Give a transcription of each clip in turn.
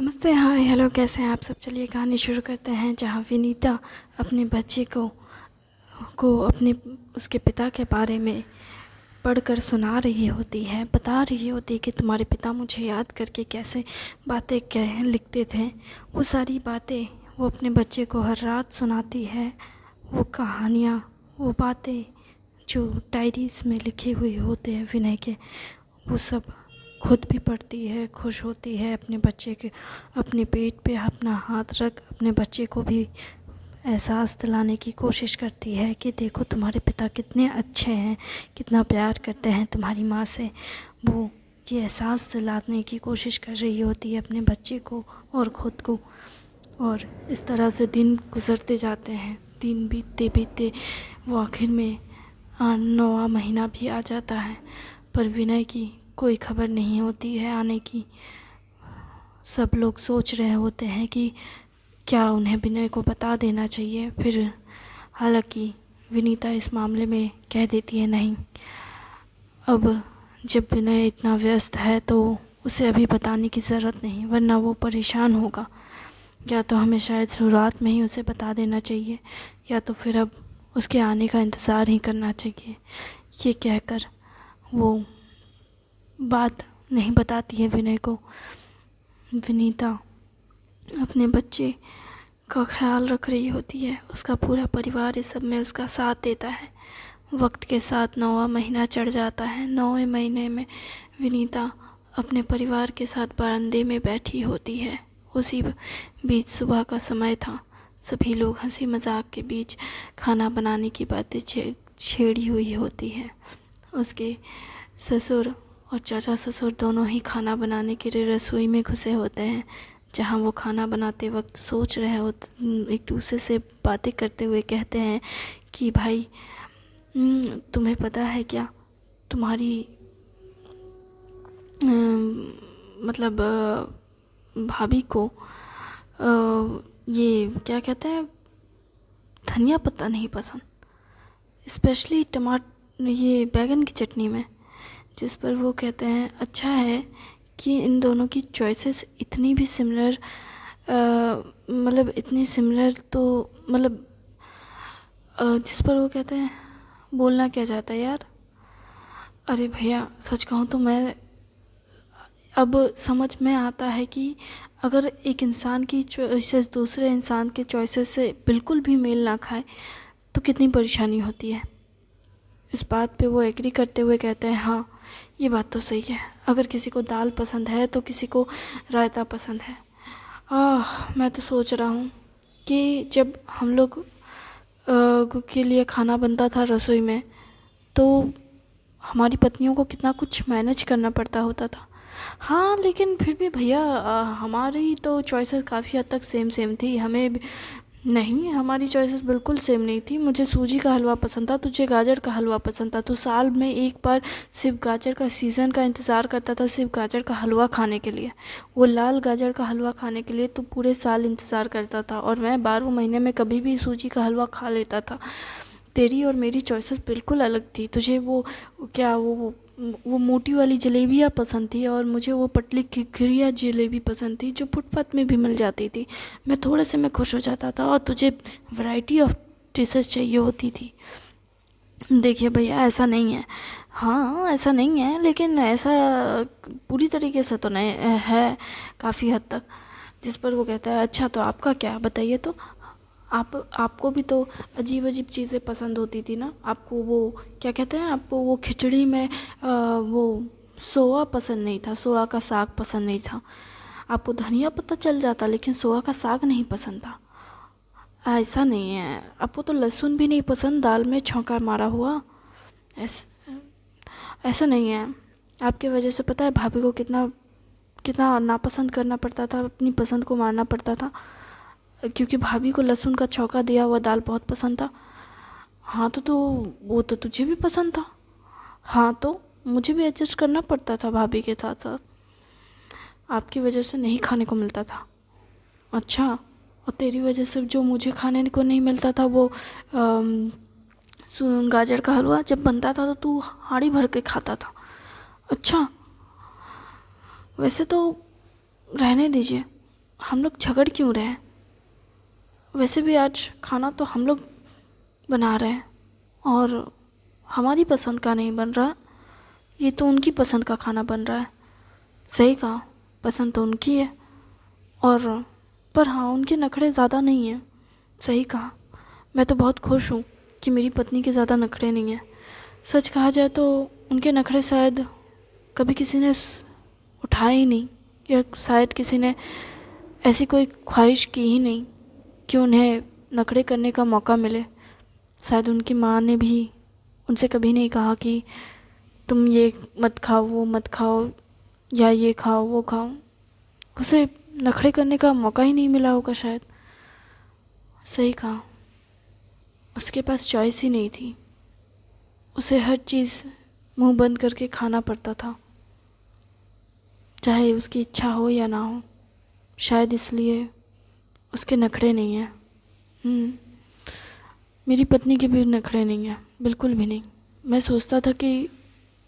नमस्ते, हाय, हेलो, कैसे हैं आप सब। चलिए कहानी शुरू करते हैं, जहाँ विनीता अपने बच्चे को अपने उसके पिता के बारे में पढ़कर सुना रही होती है, बता रही होती है कि तुम्हारे पिता मुझे याद करके कैसे बातें कह लिखते थे। वो सारी बातें वो अपने बच्चे को हर रात सुनाती है। वो कहानियाँ, वो बातें जो डायरीज़ में लिखे हुए होते हैं विनय के, वो सब खुद भी पढ़ती है, खुश होती है। अपने बच्चे के अपने पेट पे अपना हाथ रख अपने बच्चे को भी एहसास दिलाने की कोशिश करती है कि देखो तुम्हारे पिता कितने अच्छे हैं, कितना प्यार करते हैं तुम्हारी माँ से। वो ये एहसास दिलाने की कोशिश कर रही होती है अपने बच्चे को और ख़ुद को। और इस तरह से दिन गुज़रते जाते हैं। दिन बीतते बीतते वो आखिर में 9वां महीना भी आ जाता है, पर विनय की कोई खबर नहीं होती है आने की। सब लोग सोच रहे होते हैं कि क्या उन्हें विनय को बता देना चाहिए। फिर हालांकि विनीता इस मामले में कह देती है नहीं, अब जब विनय इतना व्यस्त है तो उसे अभी बताने की ज़रूरत नहीं, वरना वो परेशान होगा। या तो हमें शायद शुरुआत में ही उसे बता देना चाहिए, या तो फिर अब उसके आने का इंतज़ार ही करना चाहिए। ये कहकर वो बात नहीं बताती है विनय को। विनीता अपने बच्चे का ख्याल रख रही होती है। उसका पूरा परिवार इस सब में उसका साथ देता है। वक्त के साथ 9वां महीना चढ़ जाता है। 9वें महीने में विनीता अपने परिवार के साथ बरामदे में बैठी होती है। उसी बीच सुबह का समय था। सभी लोग हंसी मजाक के बीच खाना बनाने की बातें छेड़ी हुई होती हैं। उसके ससुर और चाचा ससुर दोनों ही खाना बनाने के लिए रसोई में घुसे होते हैं, जहाँ वो खाना बनाते वक्त सोच रहे होते, एक दूसरे से बातें करते हुए कहते हैं कि भाई तुम्हें पता है क्या, तुम्हारी मतलब भाभी को ये क्या कहते हैं, धनिया पत्ता नहीं पसंद, स्पेशली टमाटर ये बैगन की चटनी में। जिस पर वो कहते हैं अच्छा है कि इन दोनों की चॉइसेस इतनी भी सिमिलर, मतलब इतनी सिमिलर तो मतलब जिस पर वो कहते हैं, बोलना क्या चाहता है यार। अरे भैया सच कहूँ तो मैं अब समझ में आता है कि अगर एक इंसान की चॉइसेस दूसरे इंसान के चॉइसेस से बिल्कुल भी मेल ना खाए तो कितनी परेशानी होती है। इस बात पे वो एग्री करते हुए कहते हैं हाँ ये बात तो सही है। अगर किसी को दाल पसंद है तो किसी को रायता पसंद है। मैं तो सोच रहा हूँ कि जब हम लोग के लिए खाना बनता था रसोई में, तो हमारी पत्नियों को कितना कुछ मैनेज करना पड़ता होता था। हाँ लेकिन फिर भी भैया हमारी तो चॉइसेस काफ़ी हद तक सेम सेम थी। नहीं, हमारी चॉइसेस बिल्कुल सेम नहीं थी। मुझे सूजी का हलवा पसंद था, तुझे गाजर का हलवा पसंद था। तो साल में एक बार सिर्फ गाजर का सीज़न का इंतज़ार करता था, सिर्फ गाजर का हलवा खाने के लिए। वो लाल गाजर का हलवा खाने के लिए तो पूरे साल इंतज़ार करता था, और मैं 12वें महीने में कभी भी सूजी का हलवा खा लेता था। तेरी और मेरी चॉइसेस बिल्कुल अलग थी। तुझे वो क्या वो मोटी वाली जलेबियाँ पसंद थी, और मुझे वो पतली खिरखिरिया जलेबी पसंद थी जो फुटपाथ में भी मिल जाती थी। मैं थोड़े से में खुश हो जाता था, और तुझे वैरायटी ऑफ डिशेस चाहिए होती थी। देखिए भैया ऐसा नहीं है। हाँ ऐसा नहीं है, लेकिन ऐसा पूरी तरीके से तो नहीं है, काफ़ी हद तक। जिस पर वो कहता है अच्छा तो आपका क्या, बताइए तो। आपको भी तो अजीब अजीब चीज़ें पसंद होती थी ना। आपको वो क्या कहते हैं, आपको वो खिचड़ी में वो सोआ पसंद नहीं था, सोआ का साग पसंद नहीं था। आपको धनिया पत्ता चल जाता, लेकिन सोआ का साग नहीं पसंद था। ऐसा नहीं है, आपको तो लहसुन भी नहीं पसंद दाल में छौंका मारा हुआ। ऐसा नहीं है। आपकी वजह से पता है भाभी को कितना कितना नापसंद करना पड़ता था, अपनी पसंद को मारना पड़ता था, क्योंकि भाभी को लहसुन का छौंका दिया हुआ दाल बहुत पसंद था। हाँ तो वो तो तुझे भी पसंद था। हाँ तो मुझे भी एडजस्ट करना पड़ता था भाभी के साथ साथ। आपकी वजह से नहीं खाने को मिलता था। अच्छा, और तेरी वजह से जो मुझे खाने को नहीं मिलता था वो गाजर का हलवा जब बनता था तो तू हांडी भर के खाता था। अच्छा, वैसे तो रहने दीजिए, हम लोग झगड़ क्यों रहे हैं? वैसे भी आज खाना तो हम लोग बना रहे हैं और हमारी पसंद का नहीं बन रहा, ये तो उनकी पसंद का खाना बन रहा है। सही कहा, पसंद तो उनकी है और पर हाँ, उनके नखरे ज़्यादा नहीं हैं। सही कहा, मैं तो बहुत खुश हूँ कि मेरी पत्नी के ज़्यादा नखरे नहीं हैं। सच कहा जाए तो उनके नखरे शायद कभी किसी ने उठाए ही नहीं, या शायद किसी ने ऐसी कोई ख्वाहिश की ही नहीं कि उन्हें नखरे करने का मौका मिले। शायद उनकी माँ ने भी उनसे कभी नहीं कहा कि तुम ये मत खाओ, वो मत खाओ, या ये खाओ, वो खाओ। उसे नखरे करने का मौका ही नहीं मिला होगा शायद। सही कहा, उसके पास चॉइस ही नहीं थी, उसे हर चीज़ मुंह बंद करके खाना पड़ता था, चाहे उसकी इच्छा हो या ना हो। शायद इसलिए उसके नखरे नहीं हैं। मेरी पत्नी के भी नखरे नहीं हैं, बिल्कुल भी नहीं। मैं सोचता था कि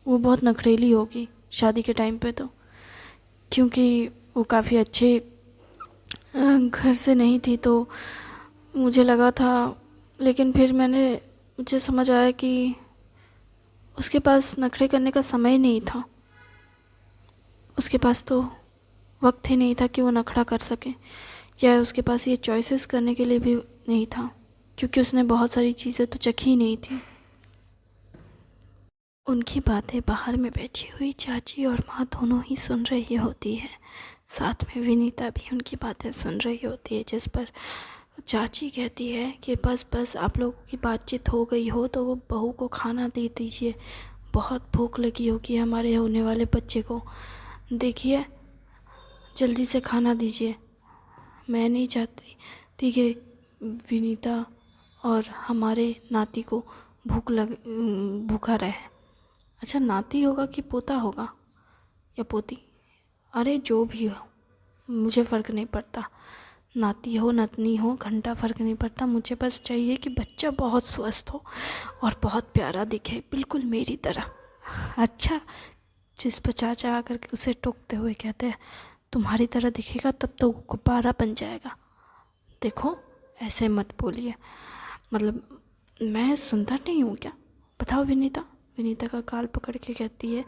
वो बहुत नखरेली होगी शादी के टाइम पे, तो क्योंकि वो काफ़ी अच्छे घर से नहीं थी, तो मुझे लगा था। लेकिन फिर मुझे समझ आया कि उसके पास नखरे करने का समय नहीं था, उसके पास तो वक्त ही नहीं था कि वो नखरा कर सके, या उसके पास ये चॉइसेस करने के लिए भी नहीं था, क्योंकि उसने बहुत सारी चीज़ें तो चखी ही नहीं थी। उनकी बातें बाहर में बैठी हुई चाची और माँ दोनों ही सुन रही होती है। साथ में विनीता भी उनकी बातें सुन रही होती है, जिस पर चाची कहती है कि बस बस आप लोगों की बातचीत हो गई हो तो वो बहू को खाना दे दीजिए, बहुत भूख लगी होगी हमारे होने वाले बच्चे को, देखिए जल्दी से खाना दीजिए। मैं नहीं चाहती थी कि विनीता और हमारे नाती को भूखा रहे। अच्छा, नाती होगा कि पोता होगा या पोती, अरे जो भी हो मुझे फ़र्क नहीं पड़ता, नाती हो नतनी हो घंटा फ़र्क नहीं पड़ता। मुझे बस चाहिए कि बच्चा बहुत स्वस्थ हो और बहुत प्यारा दिखे, बिल्कुल मेरी तरह। अच्छा, जिस पर चाचा आकर के उसे टोकते हुए कहते हैं, तुम्हारी तरह दिखेगा तब तो गुब्बारा बन जाएगा। देखो ऐसे मत बोलिए, मतलब मैं सुंदर नहीं हूँ क्या? बताओ विनीता। विनीता का गाल पकड़ के कहती है,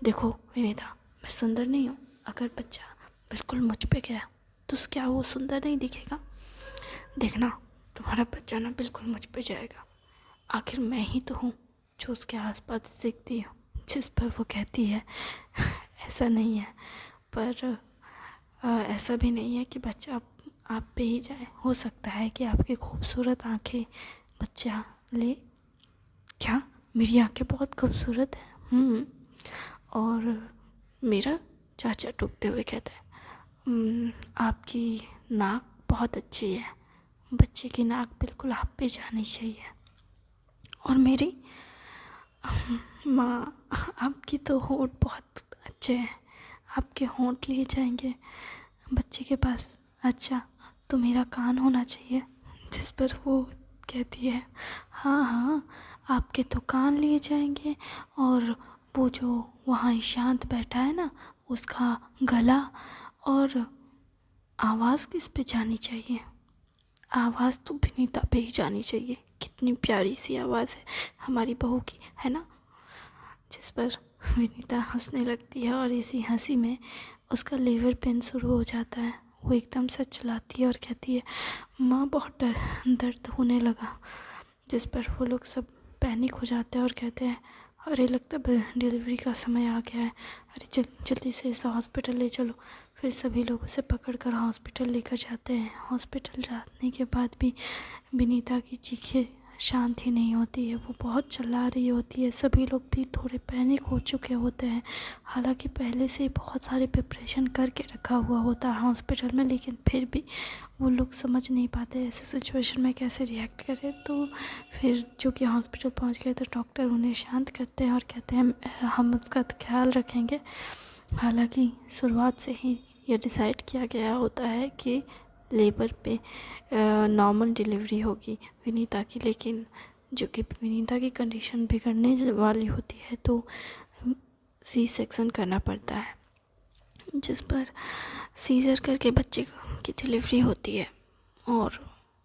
देखो विनीता, मैं सुंदर नहीं हूँ, अगर बच्चा बिल्कुल मुझ पे गया तो क्या वो सुंदर नहीं दिखेगा? देखना तुम्हारा बच्चा ना बिल्कुल मुझ पे जाएगा, आखिर मैं ही तो हूँ जो उसके आसपास दिखती हूँ। जिस पर वो कहती है, ऐसा नहीं है, पर ऐसा भी नहीं है कि बच्चा आप पे ही जाए, हो सकता है कि आपकी खूबसूरत आँखें बच्चा ले। क्या मेरी आँखें बहुत खूबसूरत हैं? और मेरा चाचा टूकते हुए कहता है, आपकी नाक बहुत अच्छी है, बच्चे की नाक बिल्कुल आप पे जानी चाहिए। और मेरी माँ, आपकी तो होंठ बहुत अच्छे हैं, आपके होंठ लिए जाएंगे बच्चे के पास। अच्छा, तो मेरा कान होना चाहिए। जिस पर वो कहती है, हाँ हाँ, आपके तो कान लिए जाएंगे, और वो जो वहाँ ईशांत बैठा है ना, उसका गला, और आवाज़ किस पे जानी चाहिए? आवाज़ तो विनीता पे ही जानी चाहिए, कितनी प्यारी सी आवाज़ है हमारी बहू की, है ना? जिस पर विनीता हंसने लगती है और इसी हंसी में उसका लीवर पेन शुरू हो जाता है। वो एकदम से चिल्लाती है और कहती है, माँ बहुत दर्द होने लगा। जिस पर वो लोग सब पैनिक हो जाते हैं और कहते हैं, अरे लगता है डिलीवरी का समय आ गया है, अरे जल्दी से इसे हॉस्पिटल ले चलो। फिर सभी लोग उसे पकड़ कर हॉस्पिटल लेकर जाते हैं। हॉस्पिटल जाने के बाद भी विनीता की चीखें शांत ही नहीं होती है, वो बहुत चिल्ला रही होती है। सभी लोग भी थोड़े पैनिक हो चुके होते हैं, हालांकि पहले से ही बहुत सारे प्रिपरेशन करके रखा हुआ होता है हॉस्पिटल में, लेकिन फिर भी वो लोग समझ नहीं पाते ऐसे सिचुएशन में कैसे रिएक्ट करें। तो फिर चूँकि हॉस्पिटल पहुंच गए तो डॉक्टर उन्हें शांत करते हैं और कहते हैं, हम उसका ख्याल रखेंगे। हालांकि शुरुआत से ही ये डिसाइड किया गया होता है कि लेबर पे नॉर्मल डिलीवरी होगी विनीता की, लेकिन जो कि विनीता की कंडीशन बिगड़ने वाली होती है तो सी सेक्शन करना पड़ता है। जिस पर सीजर करके बच्चे उनकी डिलीवरी होती है और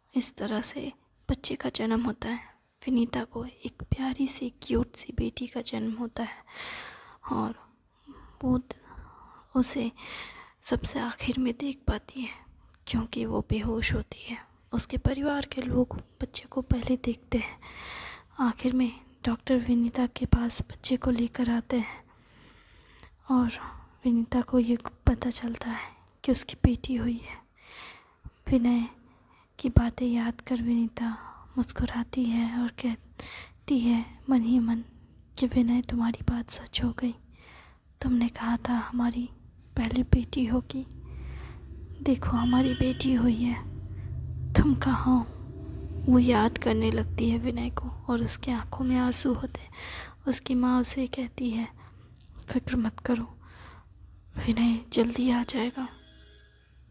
इस तरह से बच्चे का जन्म होता है। विनीता को एक प्यारी सी क्यूट सी बेटी का जन्म होता है और वो उसे सबसे आखिर में देख पाती है क्योंकि वो बेहोश होती है। उसके परिवार के लोग बच्चे को पहले देखते हैं। आखिर में डॉक्टर विनीता के पास बच्चे को लेकर आते हैं और विनीता को ये पता चलता है कि उसकी बेटी हुई है। विनय की बातें याद कर विनीता मुस्कुराती है और कहती है मन ही मन कि विनय, तुम्हारी बात सच हो गई। तुमने कहा था हमारी पहली बेटी होगी, देखो हमारी बेटी हुई है। तुम कहाँ हो? वो याद करने लगती है विनय को और उसकी आंखों में आंसू होते हैं। उसकी माँ उसे कहती है फिक्र मत करो, विनय जल्दी आ जाएगा।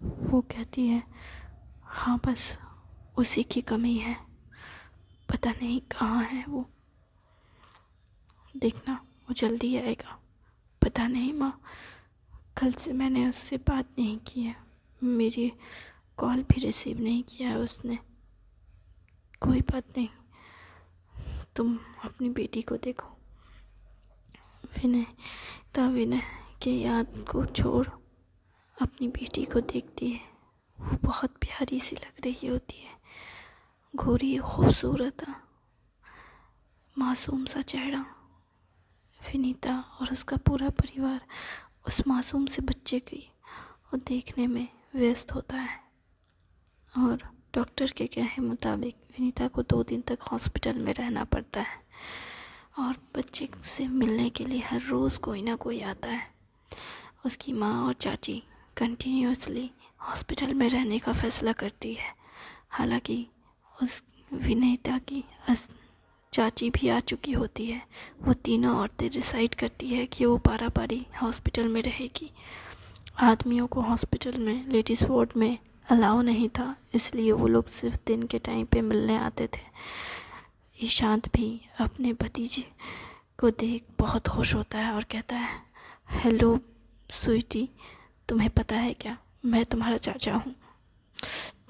वो कहती है हाँ, बस उसी की कमी है, पता नहीं कहाँ है वो, देखना वो जल्दी आएगा। पता नहीं माँ, कल से मैंने उससे बात नहीं की है, मेरी कॉल भी रिसीव नहीं किया है उसने। कोई बात नहीं, तुम अपनी बेटी को देखो। विनय की याद को छोड़ अपनी बेटी को देखती है। वो बहुत प्यारी सी लग रही होती है, गोरी खूबसूरत मासूम सा चेहरा। विनीता और उसका पूरा परिवार उस मासूम से बच्चे की और देखने में व्यस्त होता है और डॉक्टर के कहे मुताबिक विनीता को 2 दिन तक हॉस्पिटल में रहना पड़ता है और बच्चे से मिलने के लिए हर रोज़ कोई ना कोई आता है। उसकी माँ और चाची कंटिन्यूसली हॉस्पिटल में रहने का फ़ैसला करती है। हालांकि उस विनीता की चाची भी आ चुकी होती है। वो तीनों औरतें डिसाइड करती है कि वो पारा-पारी हॉस्पिटल में रहेगी। आदमियों को हॉस्पिटल में लेडीज़ वार्ड में अलाउ नहीं था, इसलिए वो लोग सिर्फ दिन के टाइम पे मिलने आते थे। ईशांत भी अपने भतीजे को देख बहुत खुश होता है और कहता है हेलो स्वीटी, तुम्हें पता है क्या, मैं तुम्हारा चाचा हूँ।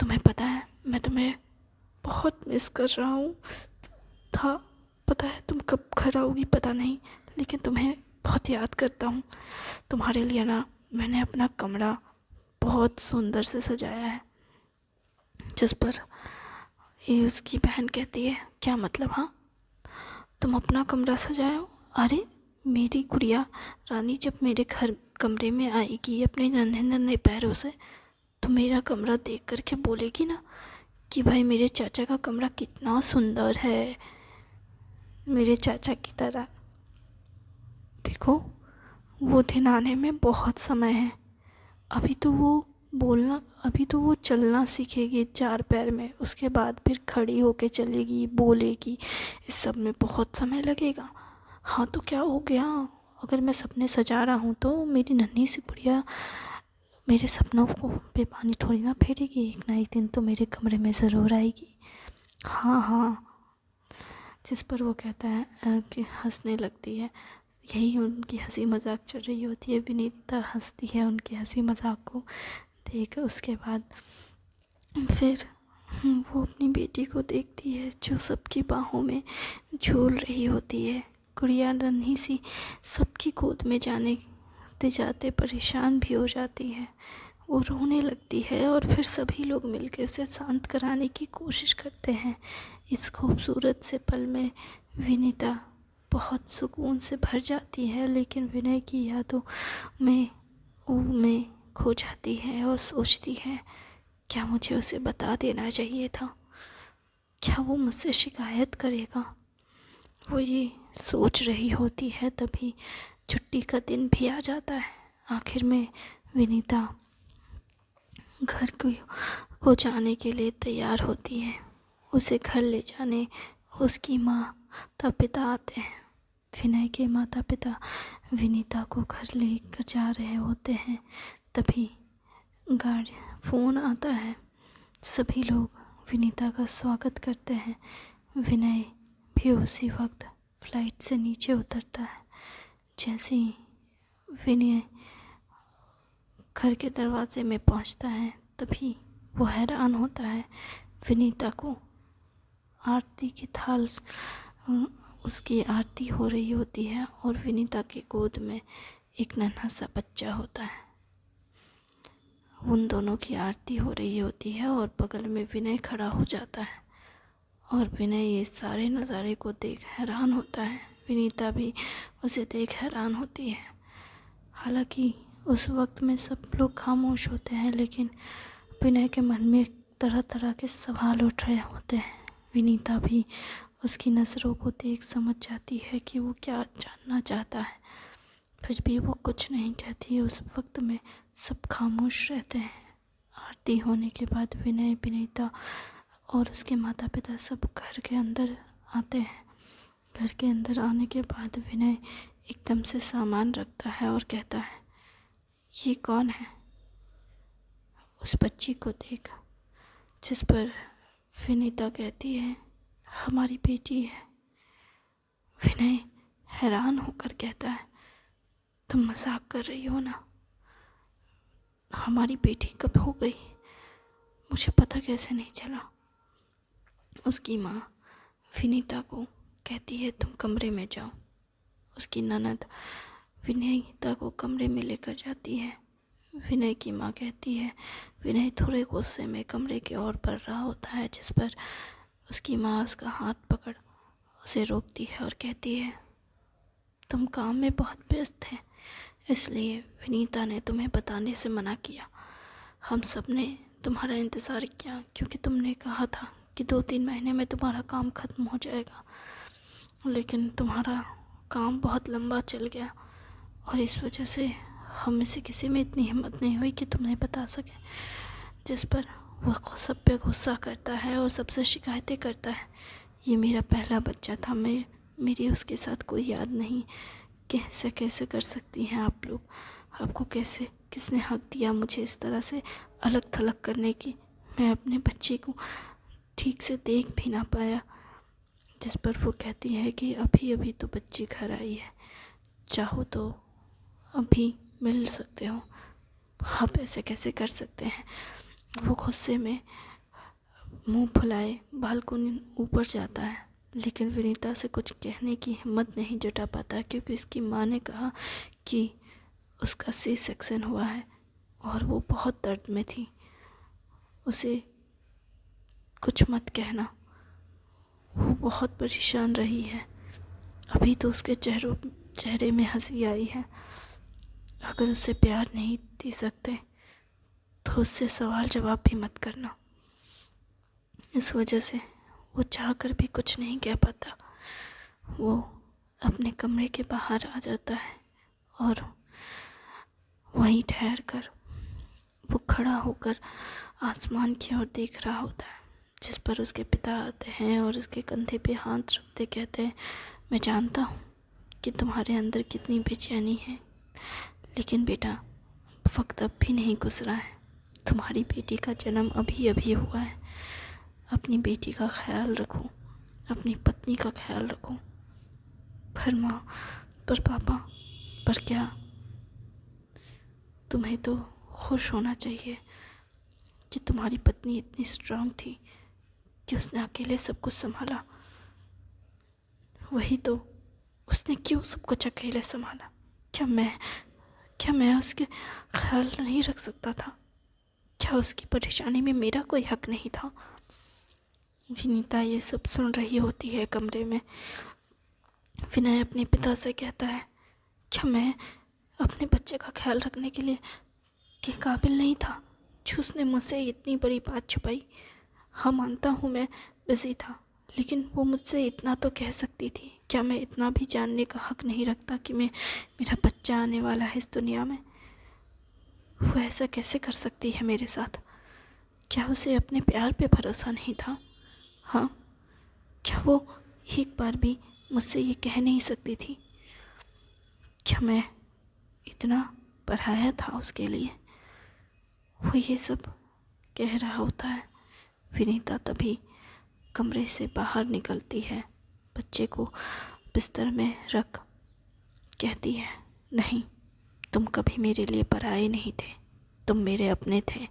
तुम्हें पता है मैं तुम्हें बहुत मिस कर रहा हूँ। पता है तुम कब घर आओगी पता नहीं, लेकिन तुम्हें बहुत याद करता हूँ। तुम्हारे लिए ना मैंने अपना कमरा बहुत सुंदर से सजाया है। जिस पर ये उसकी बहन कहती है क्या मतलब? हाँ, तुम अपना कमरा सजाओ? अरे मेरी गुड़िया रानी जब मेरे घर कमरे में आएगी अपने नन्हे नन्हे पैरों से, तो मेरा कमरा देख करके बोलेगी ना कि भाई मेरे चाचा का कमरा कितना सुंदर है, मेरे चाचा की तरह। देखो वो दिन आने में बहुत समय है। अभी तो वो चलना सीखेगी 4 पैर में, उसके बाद फिर खड़ी होके चलेगी, बोलेगी, इस सब में बहुत समय लगेगा। हाँ तो क्या हो गया, अगर मैं सपने सजा रहा हूँ तो मेरी नन्ही सी बुढ़िया मेरे सपनों को पे पानी थोड़ी ना फेरेगी, एक ना एक दिन तो मेरे कमरे में ज़रूर आएगी। हाँ हाँ। जिस पर वो कहता है कि हंसने लगती है। यही उनकी हंसी मजाक चल रही होती है। विनीता हंसती है उनकी हंसी मजाक को देख। उसके बाद फिर वो अपनी बेटी को देखती है जो सबकी बाहों में झूल रही होती है। गुड़िया नन्ही सी सबकी गोद में जाते परेशान भी हो जाती है। वो रोने लगती है और फिर सभी लोग मिलकर उसे शांत कराने की कोशिश करते हैं। इस खूबसूरत से पल में विनीता बहुत सुकून से भर जाती है, लेकिन विनय की यादों में खो जाती है और सोचती है क्या मुझे उसे बता देना चाहिए था, क्या वो मुझसे शिकायत करेगा। वो ये सोच रही होती है तभी छुट्टी का दिन भी आ जाता है। आखिर में विनीता घर को जाने के लिए तैयार होती है। उसे घर ले जाने उसकी माता पिता आते हैं। विनय के माता पिता विनीता को घर लेकर जा रहे होते हैं, तभी फ़ोन आता है। सभी लोग विनीता का स्वागत करते हैं। विनय भी उसी वक्त फ्लाइट से नीचे उतरता है। जैसे ही विनय घर के दरवाजे में पहुंचता है तभी वो हैरान होता है। विनीता को आरती की थाल उसकी आरती हो रही होती है और विनीता की गोद में एक नन्हा सा बच्चा होता है। उन दोनों की आरती हो रही होती है और बगल में विनय खड़ा हो जाता है और विनय ये सारे नज़ारे को देख हैरान होता है। विनीता भी उसे देख हैरान होती है। हालांकि उस वक्त में सब लोग खामोश होते हैं, लेकिन विनय के मन में तरह तरह के सवाल उठ रहे होते हैं। विनीता भी उसकी नज़रों को देख समझ जाती है कि वो क्या जानना चाहता है, फिर भी वो कुछ नहीं कहती। उस वक्त में सब खामोश रहते हैं। आरती होने के बाद विनय, विनीता और उसके माता पिता सब घर के अंदर आते हैं। घर के अंदर आने के बाद विनय एकदम से सामान रखता है और कहता है, ये कौन है? उस बच्ची को देख, जिस पर विनीता कहती है, हमारी बेटी है। विनय हैरान होकर कहता है, तुम मजाक कर रही हो ना? हमारी बेटी कब हो गई? मुझे पता कैसे नहीं चला? उसकी माँ विनीता को कहती है, तुम कमरे में जाओ। उसकी ननद विनीता को कमरे में लेकर जाती है। विनय की माँ कहती है, विनय थोड़े गुस्से में कमरे की ओर बढ़ रहा होता है, जिस पर उसकी माँ उसका हाथ पकड़ उसे रोकती है और कहती है, तुम काम में बहुत व्यस्त थे, इसलिए विनीता ने तुम्हें बताने से मना किया। हम सब ने तुम्हारा इंतज़ार किया क्योंकि तुमने कहा था कि 2-3 महीने में तुम्हारा काम ख़त्म हो जाएगा, लेकिन तुम्हारा काम बहुत लंबा चल गया और इस वजह से हम में से किसी में इतनी हिम्मत नहीं हुई कि तुम्हें बता सके। जिस पर वह सब पे गुस्सा करता है और सबसे शिकायतें करता है। ये मेरा पहला बच्चा था, मेरी उसके साथ कोई याद नहीं। कैसे कैसे कर सकती हैं आप लोग? आपको कैसे, किसने हक दिया मुझे इस तरह से अलग थलग करने की? मैं अपने बच्चे को ठीक से देख भी ना पाया। जिस पर वो कहती है कि अभी अभी तो बच्ची घर आई है, चाहो तो अभी मिल सकते हो। आप ऐसे कैसे कर सकते हैं? वो गुस्से में मुंह फुलाए बालकनी ऊपर जाता है, लेकिन विनीता से कुछ कहने की हिम्मत नहीं जुटा पाता क्योंकि उसकी माँ ने कहा कि उसका सी सेक्शन हुआ है और वो बहुत दर्द में थी। उसे कुछ मत कहना, वो बहुत परेशान रही है। अभी तो उसके चेहरे में हंसी आई है। अगर उसे प्यार नहीं दे सकते तो उससे सवाल जवाब भी मत करना। इस वजह से वो चाहकर भी कुछ नहीं कह पाता। वो अपने कमरे के बाहर आ जाता है और वहीं ठहर कर वो खड़ा होकर आसमान की ओर देख रहा होता है, जिस पर उसके पिता आते हैं और उसके कंधे पे हाथ रखते कहते हैं, मैं जानता हूँ कि तुम्हारे अंदर कितनी बेचैनी है, लेकिन बेटा वक्त अब भी नहीं गुजरा है। तुम्हारी बेटी का जन्म अभी अभी हुआ है। अपनी बेटी का ख्याल रखो, अपनी पत्नी का ख्याल रखो। पर माँ, पर पापा, पर क्या? तुम्हें तो खुश होना चाहिए कि तुम्हारी पत्नी इतनी स्ट्रांग थी कि उसने अकेले सब कुछ संभाला। वही तो, उसने क्यों सब कुछ अकेले संभाला? क्या मैं उसके ख्याल नहीं रख सकता था? क्या उसकी परेशानी में मेरा कोई हक नहीं था? विनीता ये सब सुन रही होती है कमरे में। विनय अपने पिता से कहता है, क्या मैं अपने बच्चे का ख्याल रखने के लिए के काबिल नहीं था जो उसने मुझसे इतनी बड़ी बात छुपाई? हाँ, मानता हूँ मैं बिजी था, लेकिन वो मुझसे इतना तो कह सकती थी। क्या मैं इतना भी जानने का हक नहीं रखता कि मेरा बच्चा आने वाला है इस दुनिया में? वो ऐसा कैसे कर सकती है मेरे साथ? क्या उसे अपने प्यार पे भरोसा नहीं था? हाँ, क्या वो एक बार भी मुझसे ये कह नहीं सकती थी? क्या मैं इतना पराया था उसके लिए? वो ये सब कह रहा होता है। विनीता तभी कमरे से बाहर निकलती है, बच्चे को बिस्तर में रख कहती है, नहीं, तुम कभी मेरे लिए पराए नहीं थे, तुम मेरे अपने थे।